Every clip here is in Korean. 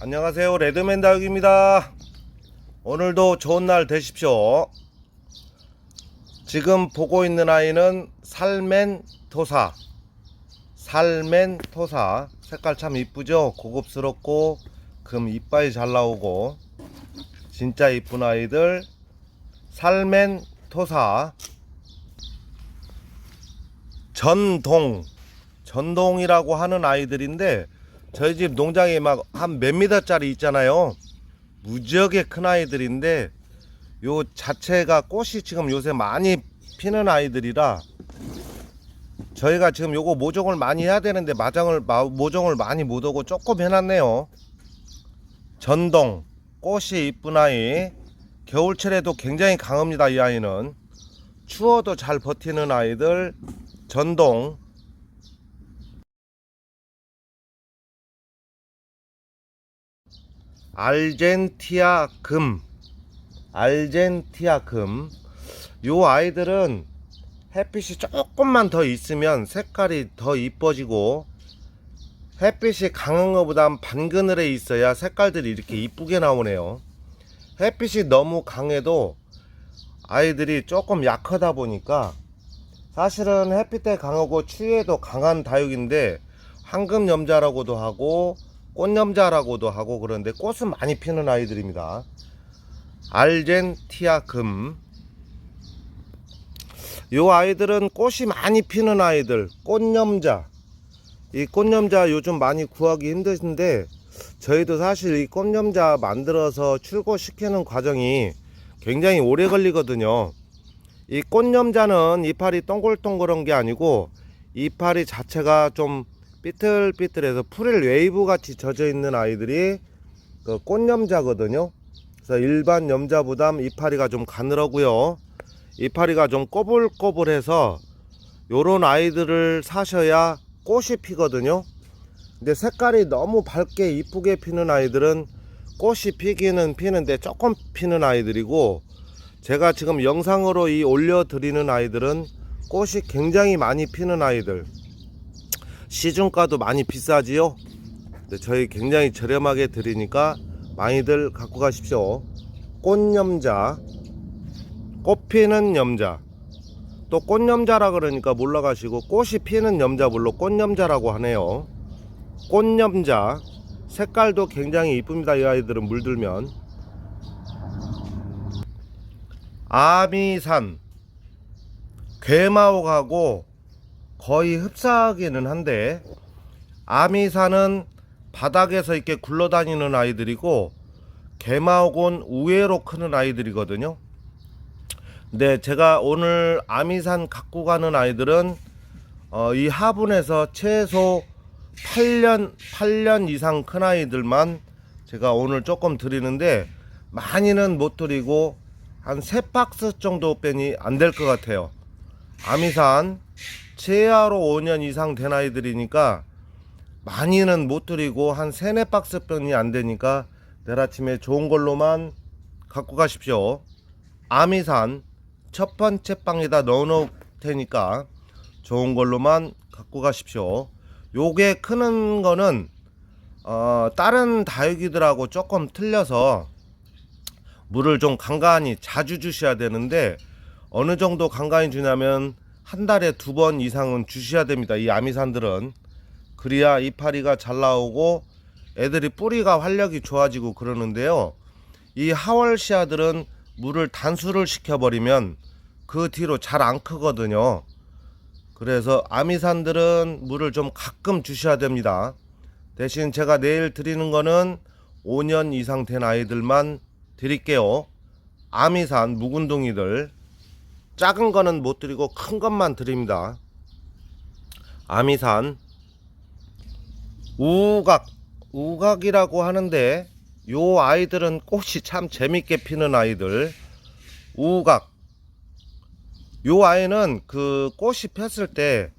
안녕하세요, 레드맨 다육입니다. 오늘도 좋은 날 되십시오. 지금 보고 있는 아이는 살멘토사. 살멘토사 색깔 참 이쁘죠? 고급스럽고 금 이빨이 잘 나오고 진짜 이쁜 아이들 살멘토사. 전동이라고 하는 아이들인데 저희 집 농장에 막 한 몇 미터짜리 있잖아요. 무지하게 큰 아이들인데 요 자체가 꽃이 지금 요새 많이 피는 아이들이라 저희가 지금 요거 모종을 많이 해야 되는데 모종을 많이 못 오고 조금 해놨네요. 전동 꽃이 이쁜 아이, 겨울철에도 굉장히 강합니다. 이 아이는 추워도 잘 버티는 아이들 전동. 알젠티아 금. 요 아이들은 햇빛이 조금만 더 있으면 색깔이 더 이뻐지고 햇빛이 강한 것보단 반그늘에 있어야 색깔들이 이렇게 이쁘게 나오네요. 햇빛이 너무 강해도 아이들이 조금 약하다 보니까 사실은 햇빛에 강하고 추위에도 강한 다육인데 황금염자라고도 하고 꽃염자라고도 하고 그런데 꽃은 많이 피는 아이들입니다. 알젠티아 금. 요 아이들은 꽃이 많이 피는 아이들 꽃염자. 이 꽃염자 요즘 많이 구하기 힘드신데 저희도 사실 이 꽃염자 만들어서 출고시키는 과정이 굉장히 오래 걸리거든요. 이 꽃염자는 이파리 동글동글한 게 아니고 이파리 자체가 좀 삐뚤삐뚤해서 프릴 웨이브 같이 젖어 있는 아이들이 그 꽃염자거든요. 그래서 일반 염자보다 이파리가 좀 가늘하고요. 이파리가 좀 꼬불꼬불해서 요런 아이들을 사셔야 꽃이 피거든요. 근데 색깔이 너무 밝게 이쁘게 피는 아이들은 꽃이 피기는 피는데 조금 피는 아이들이고, 제가 지금 영상으로 올려드리는 아이들은 꽃이 굉장히 많이 피는 아이들. 시중가도 많이 비싸지요. 근데 저희 굉장히 저렴하게 드리니까 많이들 갖고 가십시오. 꽃염자, 꽃피는 염자. 또 꽃염자라 그러니까 몰라가시고 꽃이 피는 염자 물론 꽃염자라고 하네요. 꽃염자 색깔도 굉장히 이쁩니다. 이 아이들은 물들면. 아미산 괴마옥하고 거의 흡사하기는 한데 아미산은 바닥에서 이렇게 굴러다니는 아이들이고 괴마옥은 우회로 크는 아이들이거든요. 근데 제가 오늘 아미산 갖고 가는 아이들은 이 화분에서 최소 8년 이상 큰 아이들만 제가 오늘 조금 드리는데 많이는 못 드리고 한 3박스 정도 빼니 안 될 것 같아요. 아미산 최하로 5년 이상 된 아이들이니까 많이는 못 드리고 한 3-4박스 빼니 안 되니까 내일 아침에 좋은 걸로만 갖고 가십시오. 아미산 첫 번째 방에다 넣어 놓을 테니까 좋은 걸로만 갖고 가십시오. 요게 크는 거는 다른 다육이들하고 조금 틀려서 물을 좀 간간히 자주 주셔야 되는데 어느 정도 간간히 주냐면 한 달에 2번 이상은 주셔야 됩니다. 이 아미산들은 그래야 이파리가 잘 나오고 애들이 뿌리가 활력이 좋아지고 그러는데요. 이 하월시아들은 물을 단수를 시켜버리면 그 뒤로 잘 안 크거든요. 그래서 아미산들은 물을 좀 가끔 주셔야 됩니다. 대신 제가 내일 드리는 거는 5년 이상 된 아이들만 드릴게요. 아미산 묵은둥이들 작은 거는 못 드리고 큰 것만 드립니다. 아미산 우각이라고 하는데 요 아이들은 꽃이 참 재밌게 피는 아이들. 우각 요 아이는 그 꽃이 폈을 때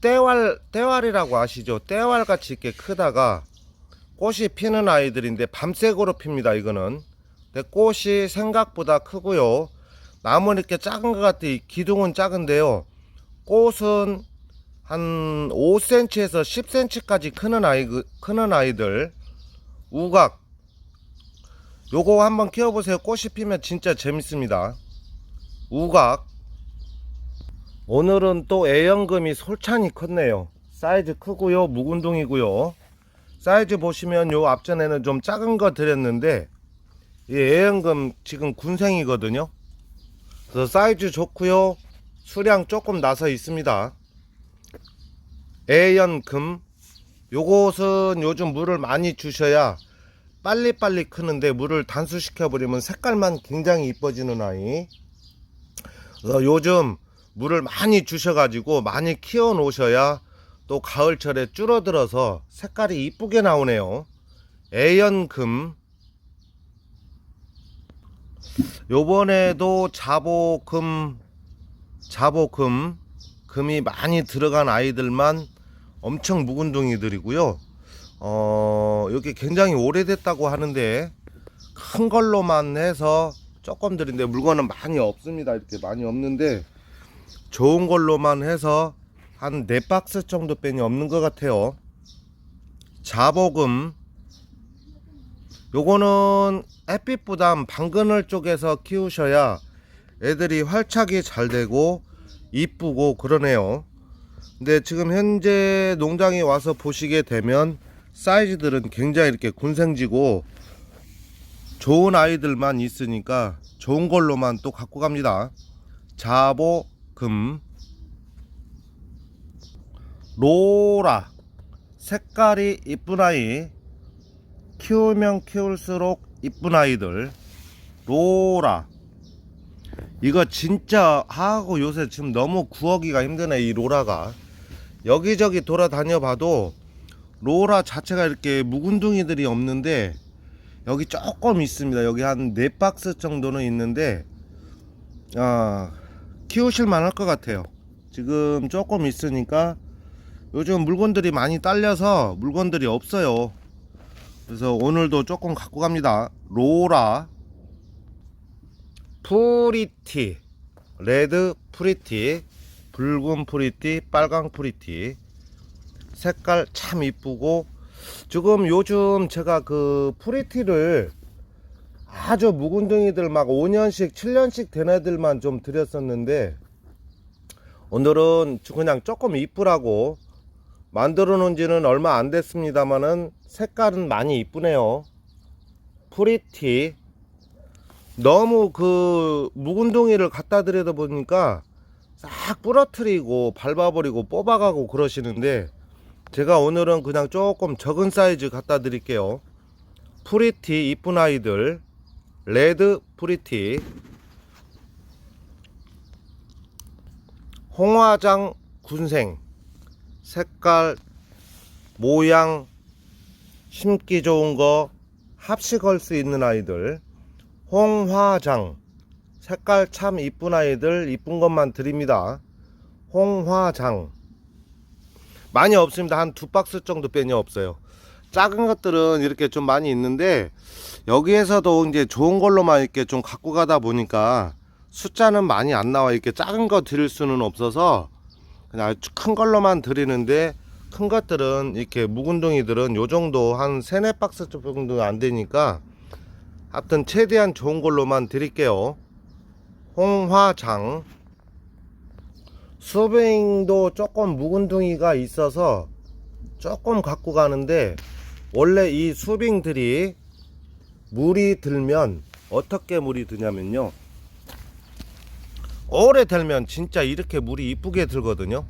떼왈이라고 아시죠? 떼왈같이 이렇게 크다가 꽃이 피는 아이들인데 밤색으로 핍니다. 이거는. 근데 꽃이 생각보다 크고요. 나무는 이렇게 작은 것 같아. 기둥은 작은데요. 꽃은 한 5cm에서 10cm까지 크는 아이들. 우각 요거 한번 키워보세요. 꽃이 피면 진짜 재밌습니다. 우각. 오늘은 또 애연금이 솔찬히 컸네요. 사이즈 크고요, 묵은둥이고요. 사이즈 보시면 요 앞전에는 좀 작은 거 드렸는데 이 애연금 지금 군생이거든요. 그래서 사이즈 좋고요, 수량 조금 나서 있습니다. 애연금 요것은 요즘 물을 많이 주셔야 빨리빨리 크는데, 물을 단수시켜 버리면 색깔만 굉장히 이뻐지는 아이. 그래서 요즘 물을 많이 주셔 가지고 많이 키워 놓으셔야 또 가을철에 줄어들어서 색깔이 이쁘게 나오네요. 애연금. 요번에도 자보금 금이 많이 들어간 아이들만 엄청 묵은둥이들이고요. 여기 굉장히 오래됐다고 하는데 큰 걸로만 해서 조금 드린데, 물건은 많이 없습니다. 이렇게 많이 없는데 좋은 걸로만 해서 한 4박스 정도 빼니 없는 것 같아요. 자보금 요거는 햇빛보단 방그늘 쪽에서 키우셔야 애들이 활착이 잘 되고 이쁘고 그러네요. 근데 지금 현재 농장에 와서 보시게 되면 사이즈들은 굉장히 이렇게 군생지고 좋은 아이들만 있으니까 좋은 걸로만 또 갖고 갑니다. 자보금. 로라. 색깔이 이쁜 아이, 키우면 키울수록 이쁜 아이들. 로라. 이거 진짜 하고 요새 지금 너무 구하기가 힘드네. 이 로라가 여기저기 돌아다녀 봐도 로라 자체가 이렇게 묵은둥이들이 없는데, 여기 조금 있습니다. 여기 한 4박스 정도는 있는데 키우실 만할 것 같아요. 지금 조금 있으니까 요즘 물건들이 많이 딸려서 물건들이 없어요. 그래서 오늘도 조금 갖고 갑니다. 로라. 프리티. 레드 프리티, 붉은 프리티, 빨강 프리티. 색깔 참 이쁘고, 지금 요즘 제가 그 프리티를 아주 묵은둥이들 막 5년씩 7년씩 된 애들만 좀 드렸었는데, 오늘은 그냥 조금 이쁘라고 만들어 놓은 지는 얼마 안 됐습니다만은 색깔은 많이 이쁘네요. 프리티. 너무 그 묵은둥이를 갖다 드리다 보니까 싹 부러뜨리고 밟아버리고 뽑아가고 그러시는데, 제가 오늘은 그냥 조금 적은 사이즈 갖다 드릴게요. 프리티 이쁜 아이들. 레드 프리티. 홍화장 군생. 색깔 모양 심기 좋은 거 합식 걸 수 있는 아이들. 홍화장. 색깔 참 이쁜 아이들, 이쁜 것만 드립니다. 홍화장. 많이 없습니다. 한 2박스 정도 빼니 없어요. 작은 것들은 이렇게 좀 많이 있는데, 여기에서도 이제 좋은 걸로만 이렇게 좀 갖고 가다 보니까 숫자는 많이 안 나와. 이렇게 작은 거 드릴 수는 없어서 그냥 큰 걸로만 드리는데, 큰 것들은 이렇게 묵은둥이들은 요 정도 한 3-4박스 정도 안 되니까 하여튼 최대한 좋은 걸로만 드릴게요. 홍화장. 수빙도 조금 묵은둥이가 있어서 조금 갖고 가는데, 원래 이 수빙들이 물이 들면 어떻게 물이 드냐면요, 오래 들면 진짜 이렇게 물이 이쁘게 들거든요.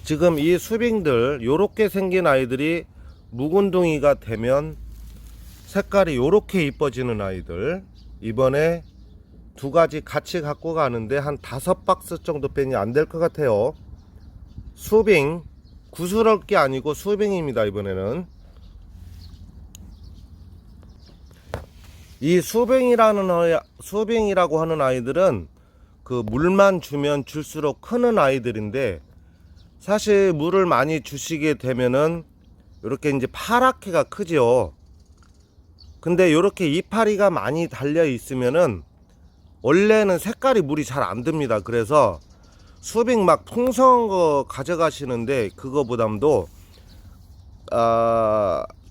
지금 이 수빙들 요렇게 생긴 아이들이 묵은둥이가 되면 색깔이 요렇게 이뻐지는 아이들. 이번에 2가지 같이 갖고 가는데 한 5박스 정도 빼니 안 될 것 같아요. 수빙. 구스러울 게 아니고 수빙입니다. 이번에는 이 수빙이라고 하는 아이들은 그 물만 주면 줄수록 크는 아이들인데, 사실 물을 많이 주시게 되면은 이렇게 이제 파랗게가 크죠. 근데 이렇게 이파리가 많이 달려 있으면은 원래는 색깔이 물이 잘 안 듭니다. 그래서 수빙 막 풍성한 거 가져가시는데, 그거보담도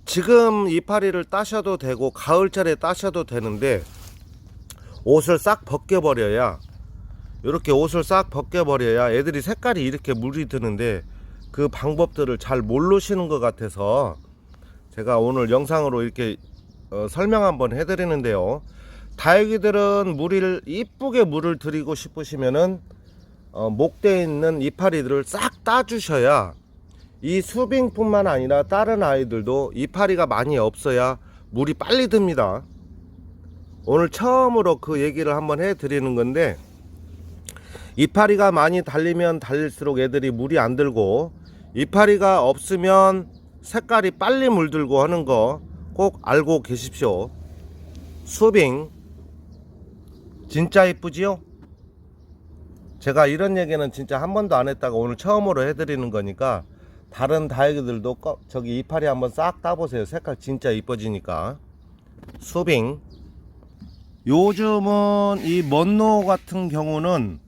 지금 이파리를 따셔도 되고 가을철에 따셔도 되는데 옷을 싹 벗겨버려야, 이렇게 옷을 싹 벗겨버려야 애들이 색깔이 이렇게 물이 드는데 그 방법들을 잘 모르시는 것 같아서 제가 오늘 영상으로 이렇게 설명 한번 해드리는데요. 다육이들은 이쁘게 물을 드리고 싶으시면은 목대에 있는 이파리들을 싹 따주셔야, 이 수빙뿐만 아니라 다른 아이들도 이파리가 많이 없어야 물이 빨리 듭니다. 오늘 처음으로 그 얘기를 한번 해드리는 건데, 이파리가 많이 달리면 달릴수록 애들이 물이 안 들고, 이파리가 없으면 색깔이 빨리 물들고 하는 거 꼭 알고 계십시오. 수빙 진짜 이쁘지요? 제가 이런 얘기는 진짜 한 번도 안 했다가 오늘 처음으로 해드리는 거니까 다른 다육이들도 저기 이파리 한번 싹 따보세요. 색깔 진짜 이뻐지니까. 수빙. 요즘은 이 먼노 같은 경우는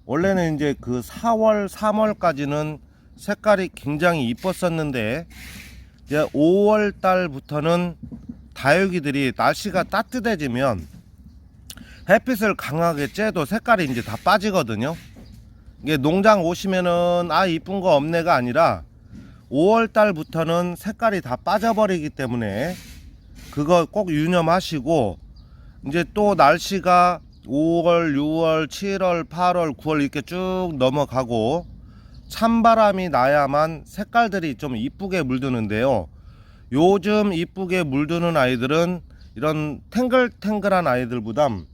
원래는 이제 그 4월 3월까지는 색깔이 굉장히 이뻤었는데 이제 5월 달부터는 다육이들이 날씨가 따뜻해지면 햇빛을 강하게 쬐도 색깔이 이제 다 빠지거든요. 이게 농장 오시면은 이쁜 거 없네가 아니라 5월 달부터는 색깔이 다 빠져버리기 때문에 그거 꼭 유념하시고, 이제 또 날씨가 5월, 6월, 7월, 8월, 9월 이렇게 쭉 넘어가고 찬바람이 나야만 색깔들이 좀 이쁘게 물드는데요. 요즘 이쁘게 물드는 아이들은 이런 탱글탱글한 아이들보단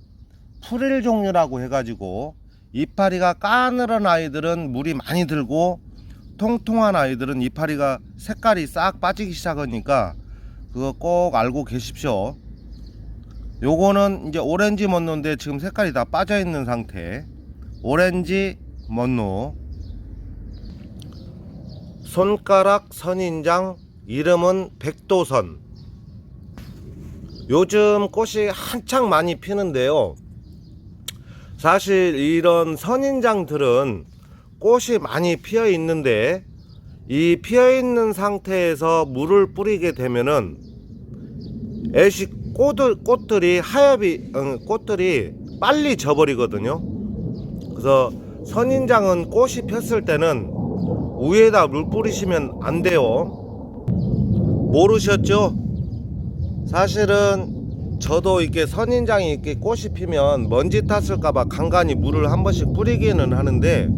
프릴 종류라고 해가지고 이파리가 까늘한 아이들은 물이 많이 들고, 통통한 아이들은 이파리가 색깔이 싹 빠지기 시작하니까 그거 꼭 알고 계십시오. 요거는 이제 오렌지 먼노인데 지금 색깔이 다 빠져 있는 상태. 오렌지 먼노. 손가락 선인장, 이름은 백도선. 요즘 꽃이 한창 많이 피는데요. 사실 이런 선인장들은 꽃이 많이 피어 있는데, 이 피어 있는 상태에서 물을 뿌리게 되면은 꽃들이 꽃들이 빨리 져버리거든요. 그래서 선인장은 꽃이 폈을 때는 위에다 물 뿌리시면 안 돼요. 모르셨죠? 사실은 저도 이렇게 선인장이 이렇게 꽃이 피면 먼지 탔을까봐 간간히 물을 한 번씩 뿌리기는 하는데,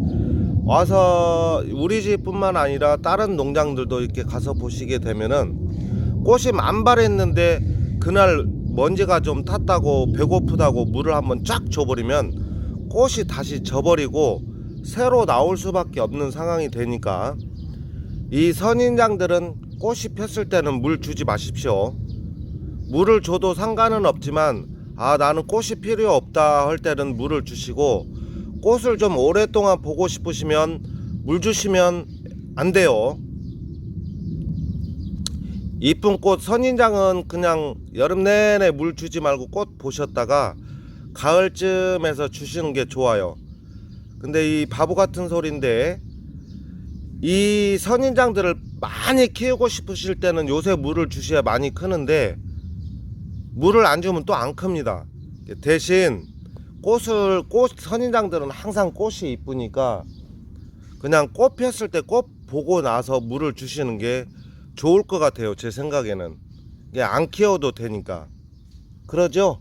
와서 우리 집뿐만 아니라 다른 농장들도 이렇게 가서 보시게 되면은 꽃이 만발했는데 그날 먼지가 좀 탔다고 배고프다고 물을 한번 쫙 줘버리면 꽃이 다시 져버리고 새로 나올 수밖에 없는 상황이 되니까, 이 선인장들은 꽃이 폈을 때는 물 주지 마십시오. 물을 줘도 상관은 없지만 나는 꽃이 필요 없다 할 때는 물을 주시고, 꽃을 좀 오랫동안 보고 싶으시면 물 주시면 안 돼요. 이쁜 꽃 선인장은 그냥 여름 내내 물 주지 말고 꽃 보셨다가 가을쯤에서 주시는 게 좋아요. 근데 이 바보 같은 소리인데, 이 선인장들을 많이 키우고 싶으실 때는 요새 물을 주셔야 많이 크는데, 물을 안 주면 또 안 큽니다. 대신 선인장들은 항상 꽃이 이쁘니까 그냥 꽃 폈을 때 꽃 보고 나서 물을 주시는 게 좋을 것 같아요. 제 생각에는 안 키워도 되니까. 그러죠?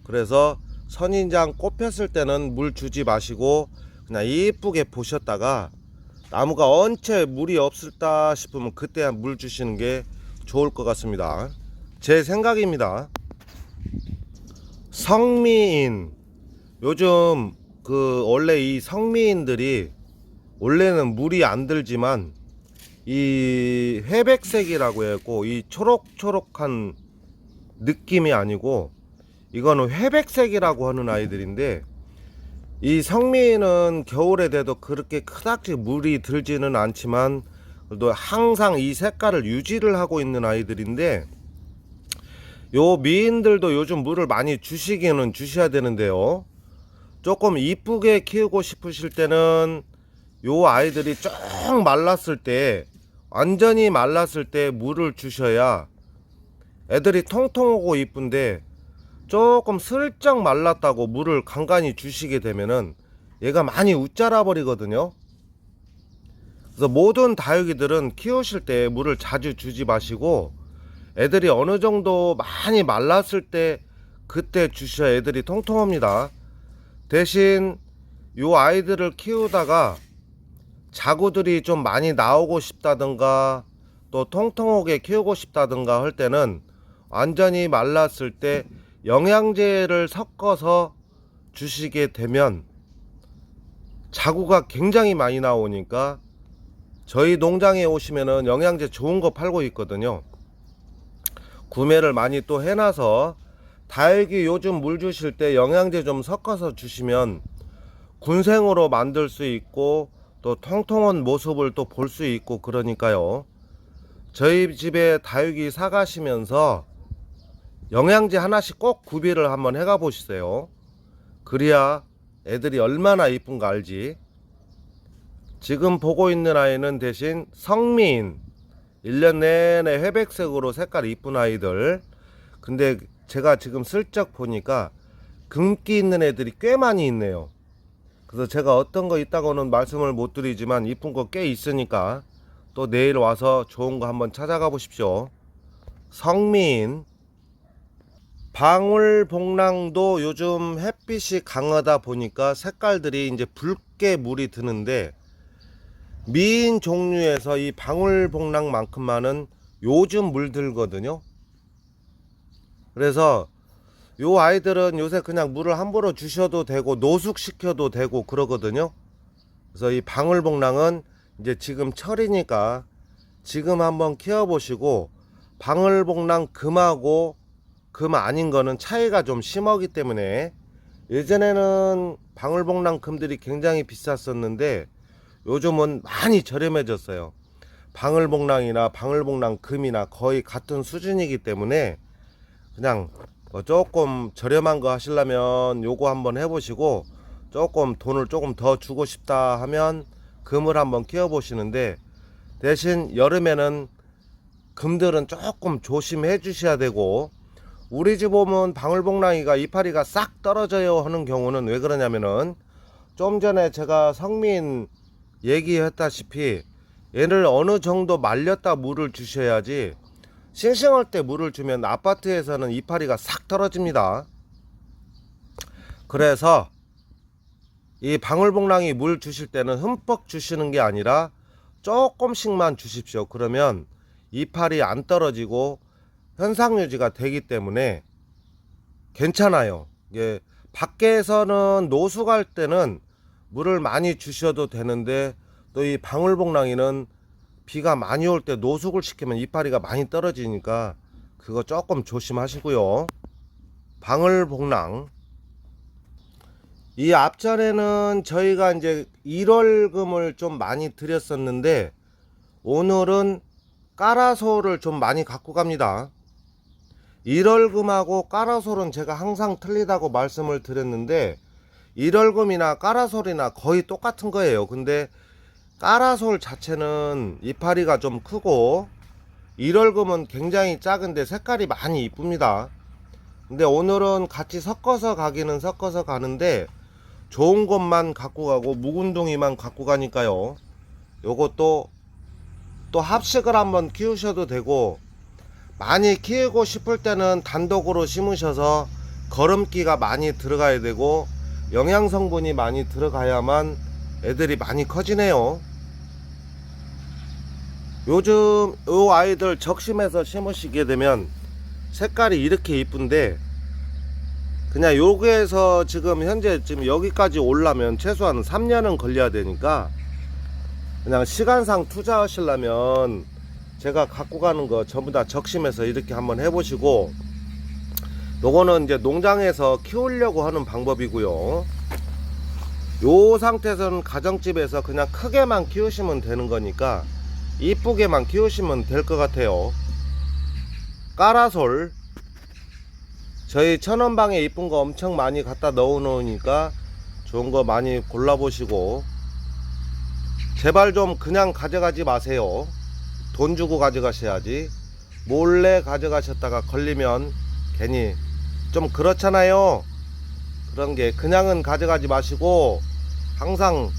그래서 선인장 꽃 폈을 때는 물 주지 마시고 그냥 이쁘게 보셨다가 나무가 언체 물이 없을까 싶으면 그때 물 주시는 게 좋을 것 같습니다. 제 생각입니다. 성미인. 요즘 원래 이 성미인들이 원래는 물이 안 들지만 이 회백색이라고 해갖고 이 초록초록한 느낌이 아니고 이거는 회백색이라고 하는 아이들인데, 이 성미인은 겨울에 돼도 그렇게 그닥지 물이 들지는 않지만 그래도 항상 이 색깔을 유지를 하고 있는 아이들인데, 요 미인들도 요즘 물을 많이 주시기는 주셔야 되는데요, 조금 이쁘게 키우고 싶으실 때는 요 아이들이 쭉 말랐을 때 완전히 말랐을 때 물을 주셔야 애들이 통통하고 이쁜데, 조금 슬쩍 말랐다고 물을 간간히 주시게 되면은 얘가 많이 웃자라 버리거든요. 그래서 모든 다육이들은 키우실 때 물을 자주 주지 마시고, 애들이 어느 정도 많이 말랐을 때 그때 주셔야 애들이 통통합니다. 대신 요 아이들을 키우다가 자구들이 좀 많이 나오고 싶다든가 또 통통하게 키우고 싶다든가 할 때는 완전히 말랐을 때 영양제를 섞어서 주시게 되면 자구가 굉장히 많이 나오니까, 저희 농장에 오시면은 영양제 좋은 거 팔고 있거든요. 구매를 많이 또 해놔서 다육이 요즘 물 주실 때 영양제 좀 섞어서 주시면 군생으로 만들 수 있고 또 통통한 모습을 또 볼 수 있고, 그러니까요. 저희 집에 다육이 사가시면서 영양제 하나씩 꼭 구비를 한번 해가 보시세요. 그래야 애들이 얼마나 이쁜가 알지. 지금 보고 있는 아이는 대신 성미인, 1년 내내 회백색으로 색깔이 이쁜 아이들. 근데 제가 지금 슬쩍 보니까 금기 있는 애들이 꽤 많이 있네요. 그래서 제가 어떤 거 있다고는 말씀을 못 드리지만 이쁜 거 꽤 있으니까 또 내일 와서 좋은 거 한번 찾아가 보십시오. 성미인. 방울복랑도 요즘 햇빛이 강하다 보니까 색깔들이 이제 붉게 물이 드는데, 미인 종류에서 이 방울복랑만큼만은 요즘 물들거든요. 그래서 요 아이들은 요새 그냥 물을 함부로 주셔도 되고 노숙시켜도 되고 그러거든요. 그래서 이 방울복랑은 이제 지금 철이니까 지금 한번 키워보시고, 방울복랑 금하고 금 아닌 거는 차이가 좀 심하기 때문에, 예전에는 방울복랑 금들이 굉장히 비쌌었는데 요즘은 많이 저렴해졌어요. 방울복랑이나 방울복랑 금이나 거의 같은 수준이기 때문에 그냥 조금 저렴한 거 하시려면 요거 한번 해보시고, 조금 돈을 조금 더 주고 싶다 하면 금을 한번 키워 보시는데, 대신 여름에는 금들은 조금 조심해 주셔야 되고, 우리 집 오면 방울복랑이가 이파리가 싹 떨어져요 하는 경우는 왜 그러냐면은, 좀 전에 제가 성민 얘기했다시피 얘를 어느 정도 말렸다 물을 주셔야지, 싱싱할 때 물을 주면 아파트에서는 이파리가 싹 떨어집니다. 그래서 이 방울복랑이 물 주실 때는 흠뻑 주시는 게 아니라 조금씩만 주십시오. 그러면 이파리 안 떨어지고 현상 유지가 되기 때문에 괜찮아요. 이게 밖에서는 노숙할 때는 물을 많이 주셔도 되는데, 또 이 방울복랑이는 비가 많이 올 때 노숙을 시키면 이파리가 많이 떨어지니까 그거 조금 조심하시고요. 방울복랑. 이 앞전에는 저희가 이제 1월금을 좀 많이 드렸었는데, 오늘은 까라솔을 좀 많이 갖고 갑니다. 1월금하고 까라솔은 제가 항상 틀리다고 말씀을 드렸는데, 1월금이나 까라솔이나 거의 똑같은 거예요. 근데 까라솔 자체는 이파리가 좀 크고 1월금은 굉장히 작은데 색깔이 많이 이쁩니다. 근데 오늘은 같이 섞어서 가기는 섞어서 가는데, 좋은 것만 갖고 가고 묵은둥이만 갖고 가니까요. 요것도 또 합식을 한번 키우셔도 되고, 많이 키우고 싶을 때는 단독으로 심으셔서 거름기가 많이 들어가야 되고 영양 성분이 많이 들어가야만 애들이 많이 커지네요. 요즘 요 아이들 적심해서 심으시게 되면 색깔이 이렇게 이쁜데, 그냥 여기에서 지금 현재 지금 여기까지 오려면 최소한 3년은 걸려야 되니까, 그냥 시간상 투자하시려면 제가 갖고 가는 거 전부 다 적심해서 이렇게 한번 해보시고, 요거는 이제 농장에서 키우려고 하는 방법이고요. 요 상태에서는 가정집에서 그냥 크게만 키우시면 되는 거니까 이쁘게만 키우시면 될 것 같아요. 까라솔, 저희 천원방에 이쁜 거 엄청 많이 갖다 넣어 놓으니까 좋은 거 많이 골라보시고, 제발 좀 그냥 가져가지 마세요. 돈 주고 가져가셔야지. 몰래 가져가셨다가 걸리면 괜히 좀 그렇잖아요. 그런 게 그냥은 가져가지 마시고 항상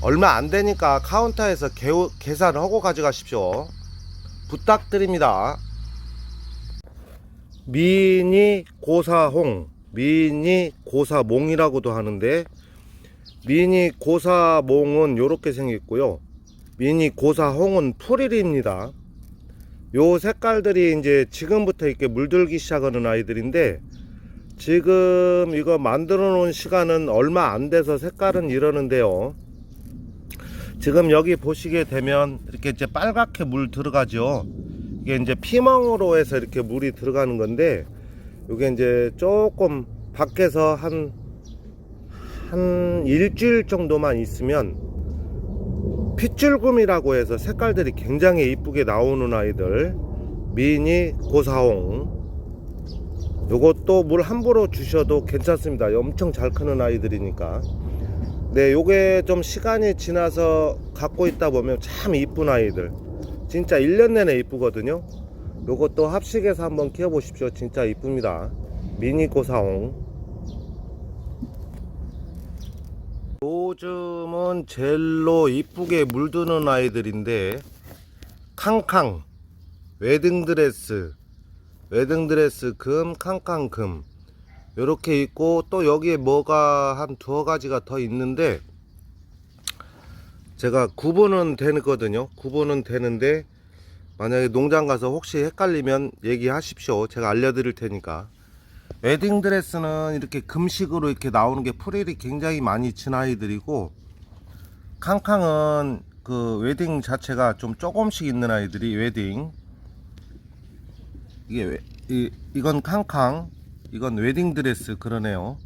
얼마 안 되니까 카운터에서 계산을 하고 가져가십시오. 부탁드립니다. 미니 고사홍, 미니 고사몽이라고도 하는데, 미니 고사몽은 요렇게 생겼고요, 미니 고사홍은 풀일입니다. 요 색깔들이 이제 지금부터 이렇게 물들기 시작하는 아이들인데, 지금 이거 만들어 놓은 시간은 얼마 안 돼서 색깔은 이러는데요, 지금 여기 보시게 되면 이렇게 이제 빨갛게 물 들어가죠. 이게 이제 피멍으로 해서 이렇게 물이 들어가는 건데, 이게 이제 조금 밖에서 한 일주일 정도만 있으면 핏줄금이라고 해서 색깔들이 굉장히 이쁘게 나오는 아이들, 미니 고사홍. 요것도 물 함부로 주셔도 괜찮습니다. 엄청 잘 크는 아이들이니까. 네, 요게 좀 시간이 지나서 갖고 있다 보면 참 이쁜 아이들, 진짜 1년 내내 이쁘거든요. 요것도 합식해서 한번 키워보십시오. 진짜 이쁩니다. 미니 고사홍. 요즘은 젤로 이쁘게 물드는 아이들인데, 캉캉, 웨딩드레스 금, 캉캉 금, 요렇게 있고, 또 여기에 뭐가 한 두어 가지가 더 있는데, 제가 구분은 되거든요. 구분은 되는데, 만약에 농장 가서 혹시 헷갈리면 얘기하십시오. 제가 알려드릴 테니까. 웨딩드레스는 이렇게 금식으로 이렇게 나오는 게 프릴이 굉장히 많이 진 아이들이고, 캉캉은 그 웨딩 자체가 좀 조금씩 있는 아이들이 웨딩. 이건 캉캉, 이건 웨딩드레스. 그러네요.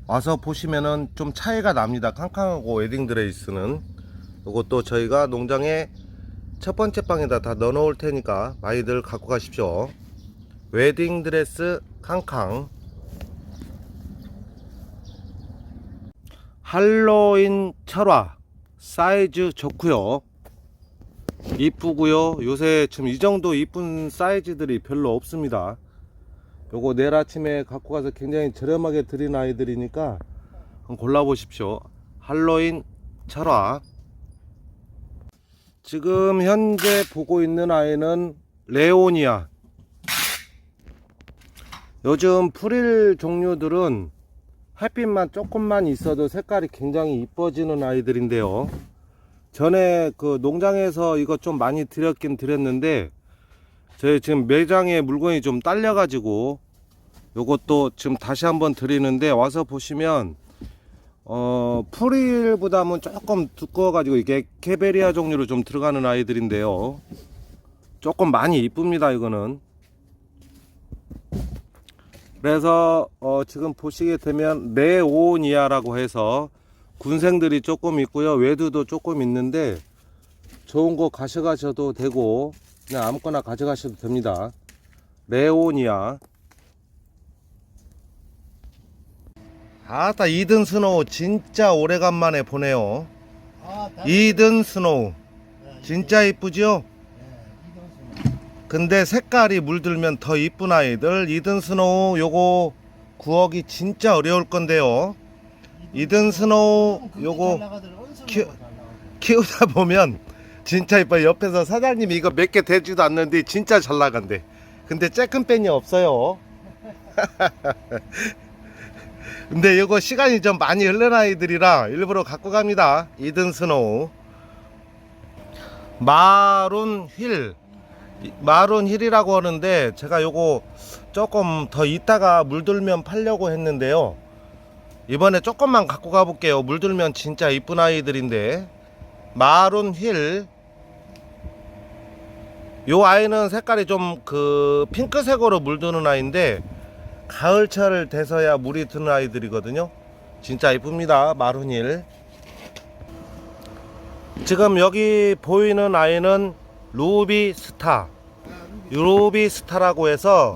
와서 보시면은 좀 차이가 납니다. 캉캉하고 웨딩드레스는. 이것도 저희가 농장에 첫 번째 방에다 다 넣어 놓을 테니까 많이들 갖고 가십시오. 웨딩드레스 캉캉. 할로윈 철화 사이즈 좋고요, 이쁘고요. 요새 지금 이 정도 이쁜 사이즈들이 별로 없습니다. 요거 내일 아침에 갖고 가서 굉장히 저렴하게 드린 아이들이니까 한번 골라보십시오. 할로윈 철화. 지금 현재 보고 있는 아이는 레오니아. 요즘 프릴 종류들은 햇빛만 조금만 있어도 색깔이 굉장히 이뻐지는 아이들인데요, 전에 그 농장에서 이거 좀 많이 드렸긴 드렸는데, 저희 지금 매장에 물건이 좀 딸려 가지고 요것도 지금 다시 한번 드리는데, 와서 보시면 프릴보다는 조금 두꺼워 가지고 이게 캐베리아 종류로 좀 들어가는 아이들인데요, 조금 많이 이쁩니다. 이거는. 그래서 지금 보시게 되면 레오니아라고 해서 군생들이 조금 있고요, 외두도 조금 있는데, 좋은 거 가져가셔도 되고 그냥 아무거나 가져가셔도 됩니다. 레오니아. 아따, 이든 스노우 진짜 오래간만에 보네요. 이든 스노우 진짜 이쁘죠? 근데 색깔이 물들면 더 이쁜 아이들, 이든 스노우. 요거 구하기 진짜 어려울 건데요, 이든 스노우 요거 키우다 보면 진짜 이뻐요. 옆에서 사장님이 이거 몇 개 되지도 않는데 진짜 잘 나간대. 근데 쬐끔pen이 없어요. 근데 이거 시간이 좀 많이 흐른 아이들이라 일부러 갖고 갑니다. 이든 스노우. 마룬 힐이라고 하는데, 제가 요거 조금 더 있다가 물들면 팔려고 했는데요, 이번에 조금만 갖고 가볼게요. 물들면 진짜 이쁜 아이들인데. 마룬 힐. 요 아이는 색깔이 좀 그 핑크색으로 물드는 아이인데, 가을철 돼서야 물이 드는 아이들이거든요. 진짜 이쁩니다. 마룬 힐. 지금 여기 보이는 아이는 루비스타. 루비스타라고 해서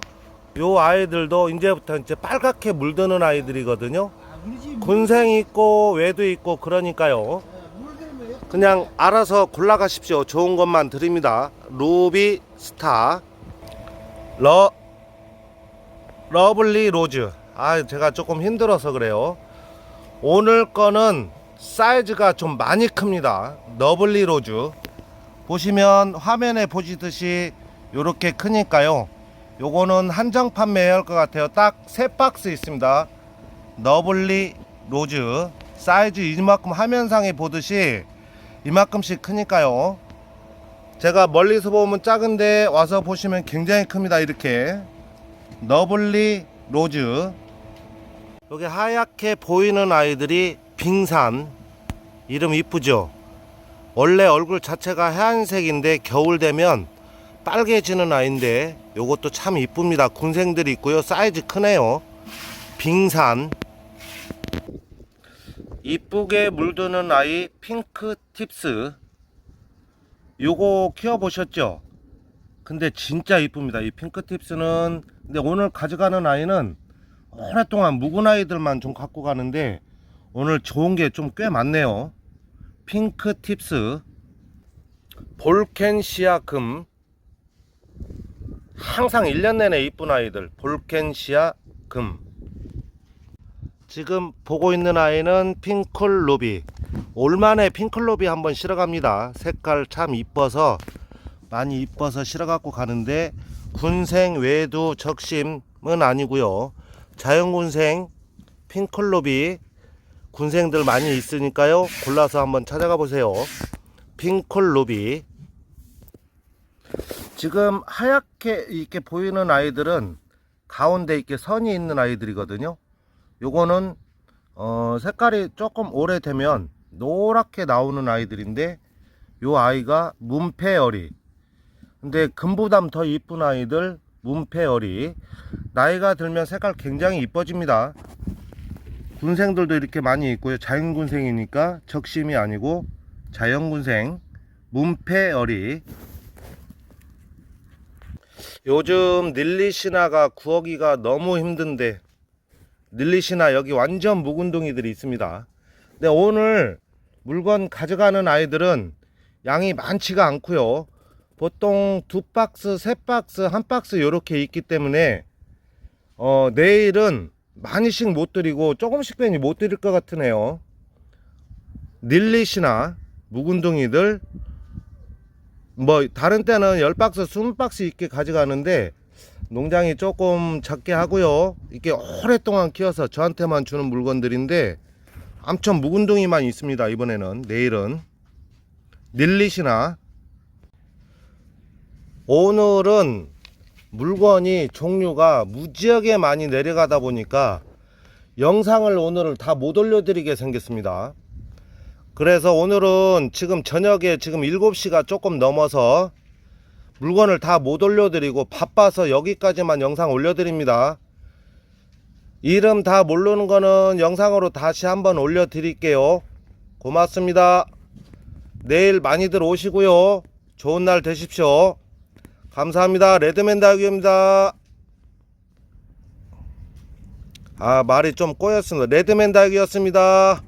요 아이들도 이제부터 이제 빨갛게 물드는 아이들이거든요. 군생 있고 외도 있고 그러니까요. 그냥 알아서 골라가십시오. 좋은 것만 드립니다. 루비 스타 러블리 로즈. 제가 조금 힘들어서 그래요. 오늘 거는 사이즈가 좀 많이 큽니다. 러블리 로즈 보시면 화면에 보시듯이 요렇게 크니까요. 요거는 한정 판매할 것 같아요. 딱 3박스 있습니다. 러블리 로즈 사이즈 이만큼 화면상에 보듯이 이만큼씩 크니까요. 제가 멀리서 보면 작은데 와서 보시면 굉장히 큽니다. 이렇게 러블리 로즈. 여기 하얗게 보이는 아이들이 빙산. 이름 이쁘죠? 원래 얼굴 자체가 하얀색인데 겨울 되면 빨개지는 아이인데 요것도 참 이쁩니다. 군생들이 있고요. 사이즈 크네요. 빙산. 이쁘게 물드는 아이 핑크 팁스. 요거 키워보셨죠? 근데 진짜 이쁩니다. 이 핑크 팁스는. 근데 오늘 가져가는 아이는 오랫동안 묵은 아이들만 좀 갖고 가는데 오늘 좋은 게 좀 꽤 많네요. 핑크 팁스. 볼켄시아 금. 항상 1년 내내 이쁜 아이들. 볼켄시아 금. 지금 보고 있는 아이는 핑클 루비. 올만에 핑클 루비 한번 실어갑니다. 색깔 참 이뻐서 많이 이뻐서 실어갖고 가는데 군생 외두 적심은 아니고요. 자연군생 핑클 루비 군생들 많이 있으니까요. 골라서 한번 찾아가 보세요. 핑클 루비. 지금 하얗게 이렇게 보이는 아이들은 가운데 이렇게 선이 있는 아이들이거든요. 요거는 색깔이 조금 오래되면 노랗게 나오는 아이들인데 요 아이가 문패어리. 근데 금보다 더 이쁜 아이들 문패어리. 나이가 들면 색깔 굉장히 이뻐집니다. 군생들도 이렇게 많이 있고요. 자연군생이니까 적심이 아니고 자연군생 문패어리. 요즘 닐리시나가 구하기가 너무 힘든데 닐리시나 여기 완전 묵은둥이들이 있습니다. 근데 오늘 물건 가져가는 아이들은 양이 많지가 않고요. 보통 2박스, 3박스, 1박스 이렇게 있기 때문에 내일은 많이씩 못 드리고 조금씩 빼니 못 드릴 것 같으네요. 닐리시나 묵은둥이들 뭐 다른 때는 10박스, 20박스 있게 가져가는데 농장이 조금 작게 하고요. 이게 오랫동안 키워서 저한테만 주는 물건들인데 암천 묵은둥이만 있습니다. 이번에는. 내일은 닐리시나. 오늘은 물건이 종류가 무지하게 많이 내려가다 보니까 영상을 오늘은 다 못 올려드리게 생겼습니다. 그래서 오늘은 지금 저녁에 지금 7시가 조금 넘어서 물건을 다 못 올려드리고 바빠서 여기까지만 영상 올려드립니다. 이름 다 모르는 거는 영상으로 다시 한번 올려드릴게요. 고맙습니다. 내일 많이들 오시고요. 좋은 날 되십시오. 감사합니다. 레드맨 다육입니다. 말이 좀 꼬였습니다. 레드맨 다육이었습니다.